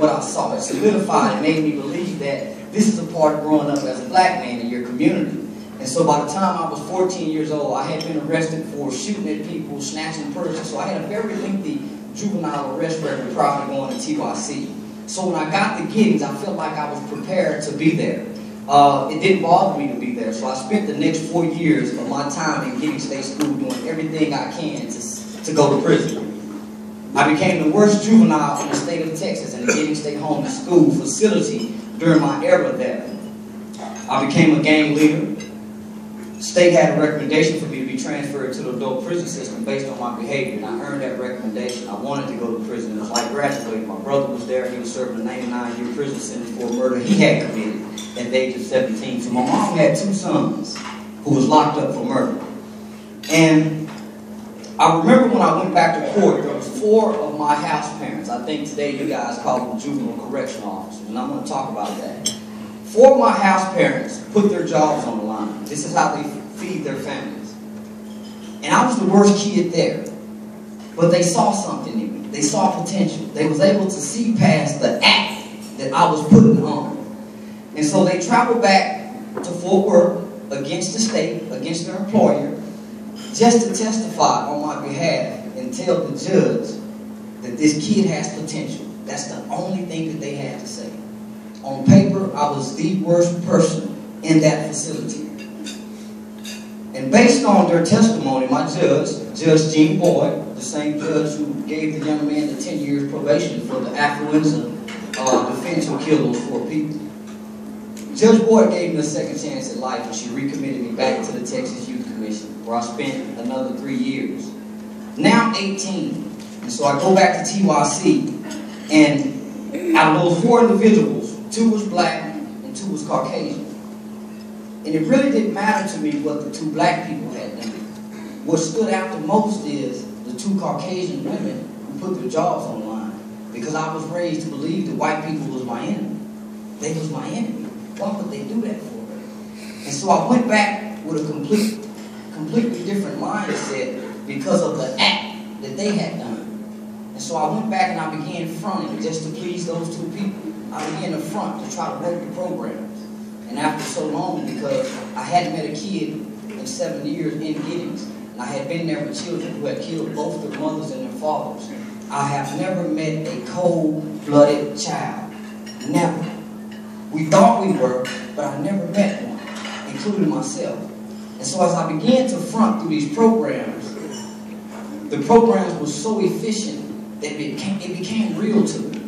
what I saw. It solidified and made me believe that this is a part of growing up as a black man in your community. And so by the time I was 14 years old, I had been arrested for shooting at people, snatching purses. So I had a very lengthy juvenile arrest record prior to going to TYC. So when I got to Giddings, I felt like I was prepared to be there. It didn't bother me to be there, so I spent the next 4 years of my time in Giddings State School doing everything I can to go to prison. I became the worst juvenile in the state of Texas in the Giddings State Home and School facility during my era there. I became a gang leader. The state had a recommendation for me to be transferred to the adult prison system based on my behavior, and I earned that recommendation. I wanted to go to prison. It was like graduating. My brother was there. He was serving a 99-year prison sentence for a murder he had committed at the age of 17. So my mom had 2 sons who was locked up for murder. And I remember when I went back to court, there was 4 of my house parents. I think today you guys call them juvenile correctional officers, and I'm going to talk about that. 4 of my house parents put their jobs on the line. This is how they feed their families. And I was the worst kid there. But they saw something in me. They saw potential. They was able to see past the act that I was putting on. And so they traveled back to Fort Worth against the state, against their employer, just to testify on my behalf and tell the judge that this kid has potential. That's the only thing that they had to say. On paper, I was the worst person in that facility. And based on their testimony, my judge, Judge Gene Boyd, the same judge who gave the young man the 10 years probation for the affluenza defense who killed those 4 people, Judge Boyd gave me a second chance at life, and she recommitted me back to the Texas Youth Commission, where I spent another 3 years. Now I'm 18, and so I go back to TYC, and out of those 4 individuals, 2 was black and 2 was Caucasian. And it really didn't matter to me what the 2 black people had done. What stood out the most is the 2 Caucasian women who put their jobs on the line, because I was raised to believe that white people was my enemy. They was my enemy. Why would they do that for? And so I went back with a completely different mindset because of the act that they had done. And so I went back and I began fronting just to please those 2 people. I began to front to try to work the programs. And after so long, because I hadn't met a kid in 7 years in Giddings, and I had been there with children who had killed both their mothers and their fathers, I have never met a cold-blooded child. Never. We thought we were, but I never met one, including myself. And so as I began to front through these programs, the programs were so efficient that it became real to me.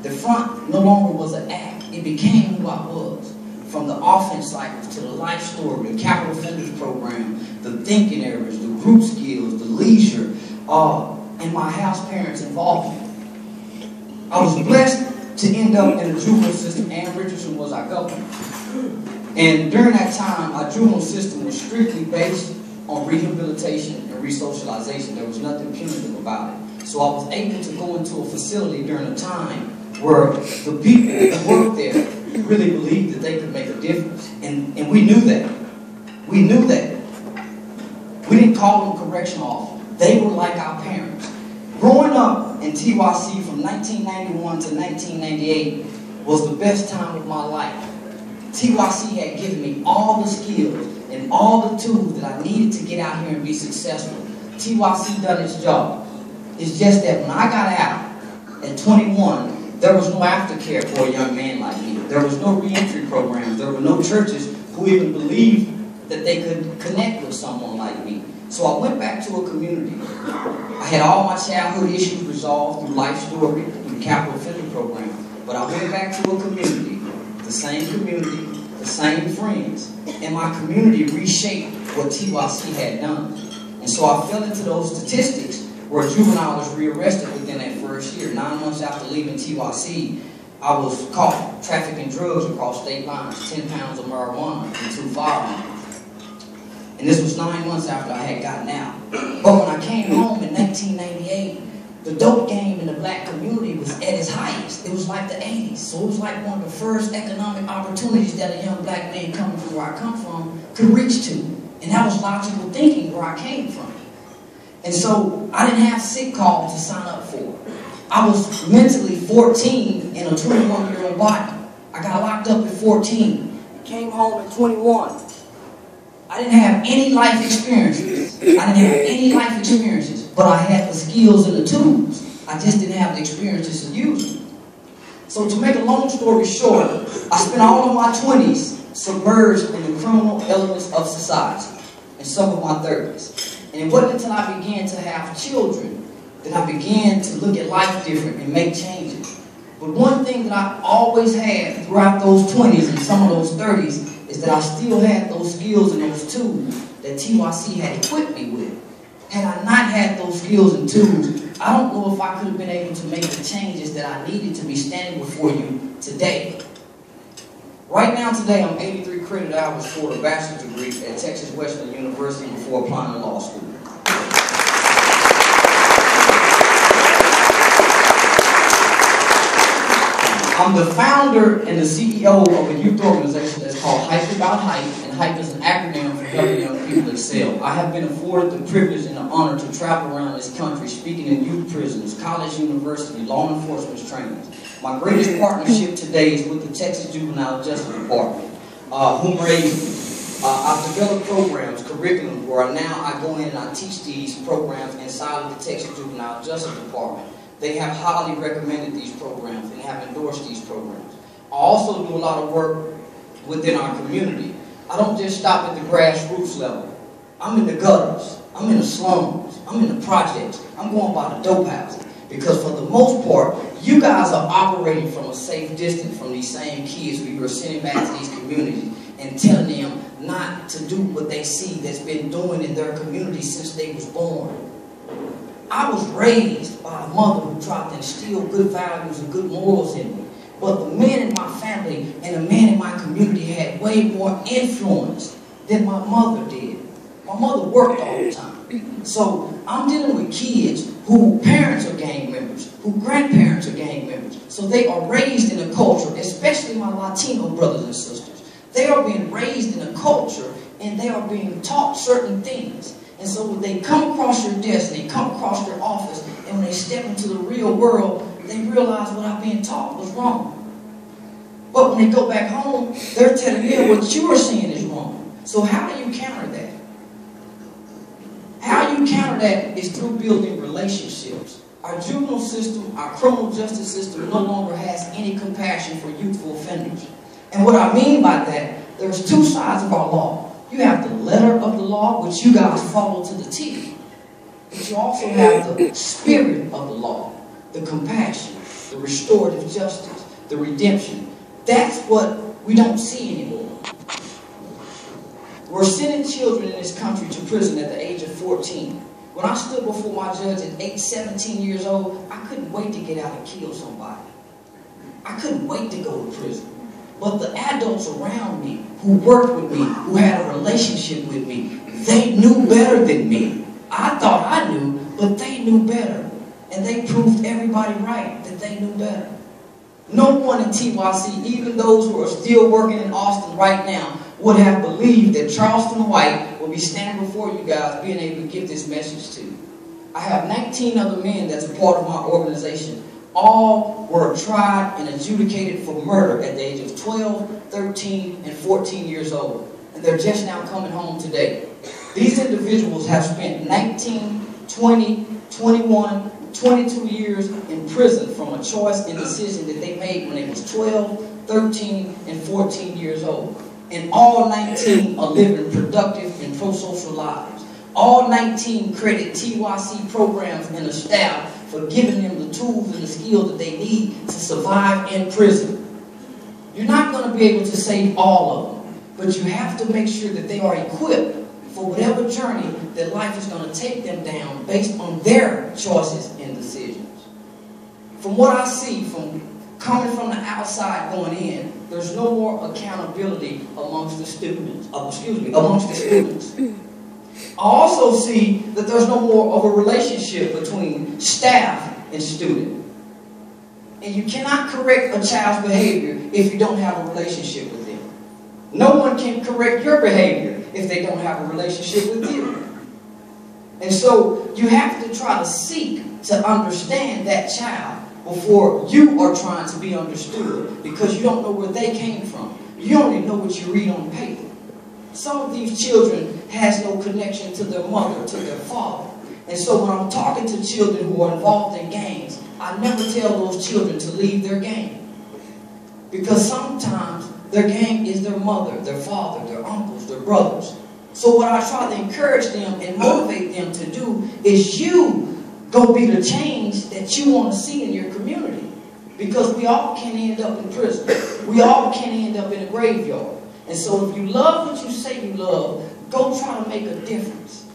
The front no longer was an act. It became who I was. From the offense cycles to the life story, the capital offenders program, the thinking areas, the group skills, the leisure, and my house parents' involvement. I was blessed to end up in the juvenile system. Ann Richardson was our governor. And during that time, our juvenile system was strictly based on rehabilitation and resocialization. There was nothing punitive about it. So I was able to go into a facility during a time where the people who worked there really believed that they could make a difference. And we knew that. We knew that. We didn't call them correctional officers. They were like our parents. Growing up in TYC from 1991 to 1998 was the best time of my life. TYC had given me all the skills and all the tools that I needed to get out here and be successful. TYC done its job. It's just that when I got out at 21, there was no aftercare for a young man like me. There was no reentry programs. There were no churches who even believed that they could connect with someone like me. So I went back to a community. I had all my childhood issues resolved through Life Story, through the Capital Offender Program. But I went back to a community, the same friends. And my community reshaped what TYC had done. And so I fell into those statistics where a juvenile was rearrested within that first year. 9 months after leaving TYC, I was caught trafficking drugs across state lines, 10 pounds of marijuana and 2 firearms. And this was 9 months after I had gotten out. But when I came home in 1998, the dope game in the black community was at its highest. It was like the 80s. So it was like one of the first economic opportunities that a young black man coming from where I come from could reach to. And that was logical thinking where I came from. And so I didn't have sick calls to sign up for. I was mentally 14 in a 21-year-old body. I got locked up at 14. Came home at 21. I didn't have any life experiences. But I had the skills and the tools. I just didn't have the experiences to use them. So to make a long story short, I spent all of my 20s submerged in the criminal elements of society, and some of my 30s. And it wasn't until I began to have children that I began to look at life different and make changes. But one thing that I always had throughout those 20s and some of those 30s is that I still had those skills and those tools that TYC had equipped me with. Had I not had those skills and tools, I don't know if I could have been able to make the changes that I needed to be standing before you today. Right now, today, I'm 83 credit hours for a bachelor's degree at Texas Western University before applying to law school. I'm the founder and the CEO of a youth organization that's called Hype About Hype, and Hype is an acronym for helping young people excel. I have been afforded the privilege and the honor to travel around this country speaking in youth prisons, college, university, law enforcement trainings. My greatest partnership today is with the Texas Juvenile Justice Department, whom raised me. I've developed programs, curriculum, where now I go in and I teach these programs inside of the Texas Juvenile Justice Department. They have highly recommended these programs and have endorsed these programs. I also do a lot of work within our community. I don't just stop at the grassroots level. I'm in the gutters. I'm in the slums. I'm in the projects. I'm going by the dope houses. Because for the most part, you guys are operating from a safe distance from these same kids who you're sending back to these communities and telling them not to do what they see that's been doing in their community since they was born. I was raised by a mother who tried to instill good values and good morals in me. But the men in my family and the men in my community had way more influence than my mother did. My mother worked all the time. So I'm dealing with kids whose parents are gang members, whose grandparents are gang members. So they are raised in a culture, especially my Latino brothers and sisters. They are being raised in a culture and they are being taught certain things. And so when they come across your desk, and they come across your office, and when they step into the real world, they realize what I'm being taught was wrong. But when they go back home, they're telling them what you are seeing is wrong. So how do you counter that? How you counter that is through building relationships. Our juvenile system, our criminal justice system no longer has any compassion for youthful offenders. And what I mean by that, there's two sides of our law. You have the letter of the law, which you guys follow to the T. But you also have the spirit of the law, the compassion, the restorative justice, the redemption. That's what we don't see anymore. We're sending children in this country to prison at the age of 14. When I stood before my judge at 17 years old, I couldn't wait to get out and kill somebody. I couldn't wait to go to prison. But the adults around me, who worked with me, who had a relationship with me, they knew better than me. I thought I knew, but they knew better. And they proved everybody right that they knew better. No one in TYC, even those who are still working in Austin right now, would have believed that Charleston White would be standing before you guys being able to give this message to you. I have 19 other men that's a part of my organization. All were tried and adjudicated for murder at the age of 12, 13, and 14 years old. And they're just now coming home today. These individuals have spent 19, 20, 21, 22 years in prison from a choice and decision that they made when they was 12, 13, and 14 years old. And all 19 are living productive and pro-social lives. All 19 credit TYC programs and the staff for giving them the tools and the skills that they need to survive in prison. You're not going to be able to save all of them, but you have to make sure that they are equipped for whatever journey that life is going to take them down based on their choices and decisions. From what I see, from coming from the outside going in, there's no more accountability amongst the students. I also see that there's no more of a relationship between staff and student. And you cannot correct a child's behavior if you don't have a relationship with them. No one can correct your behavior if they don't have a relationship with you. And so you have to try to seek to understand that child before you are trying to be understood, because you don't know where they came from. You only know what you read on paper. Some of these children has no connection to their mother, to their father. And so when I'm talking to children who are involved in gangs, I never tell those children to leave their gang. Because sometimes their gang is their mother, their father, their uncles, their brothers. So what I try to encourage them and motivate them to do is you go be the change that you want to see in your community. Because we all can end up in prison. We all can end up in a graveyard. And so if you love what you say you love, go try to make a difference.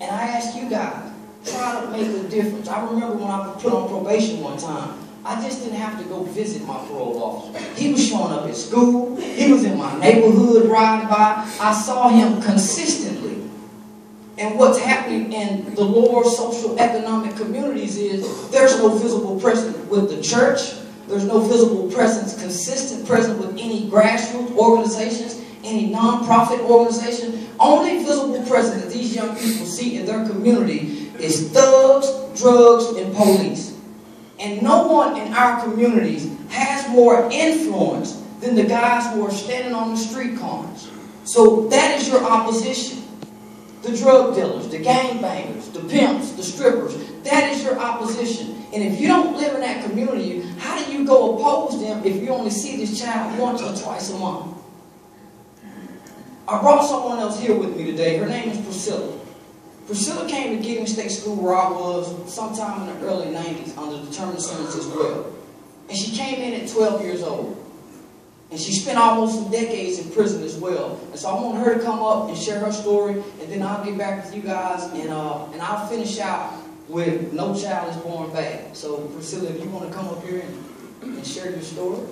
And I ask you guys, try to make a difference. I remember when I was put on probation one time, I just didn't have to go visit my parole officer. He was showing up at school. He was in my neighborhood riding by. I saw him consistently. And what's happening in the lower social economic communities is there's no visible presence with the church. There's no visible presence, consistent presence with any grassroots organizations, any non-profit organization. Only visible presence that these young people see in their community is thugs, drugs, and police. And no one in our communities has more influence than the guys who are standing on the street corners. So that is your opposition. The drug dealers, the gangbangers, the pimps, the strippers, that is your opposition. And if you don't live in that community, how do you go oppose them if you only see this child once or twice a month? I brought someone else here with me today. Her name is Priscilla. Priscilla came to Gideon State School where I was sometime in the early 90s under determined sentence as well. And she came in at 12 years old. And she spent almost some decades in prison as well. And so I want her to come up and share her story, and then I'll get back with you guys, and I'll finish out with No Child is Born Bad. So Priscilla, if you want to come up here and share your story.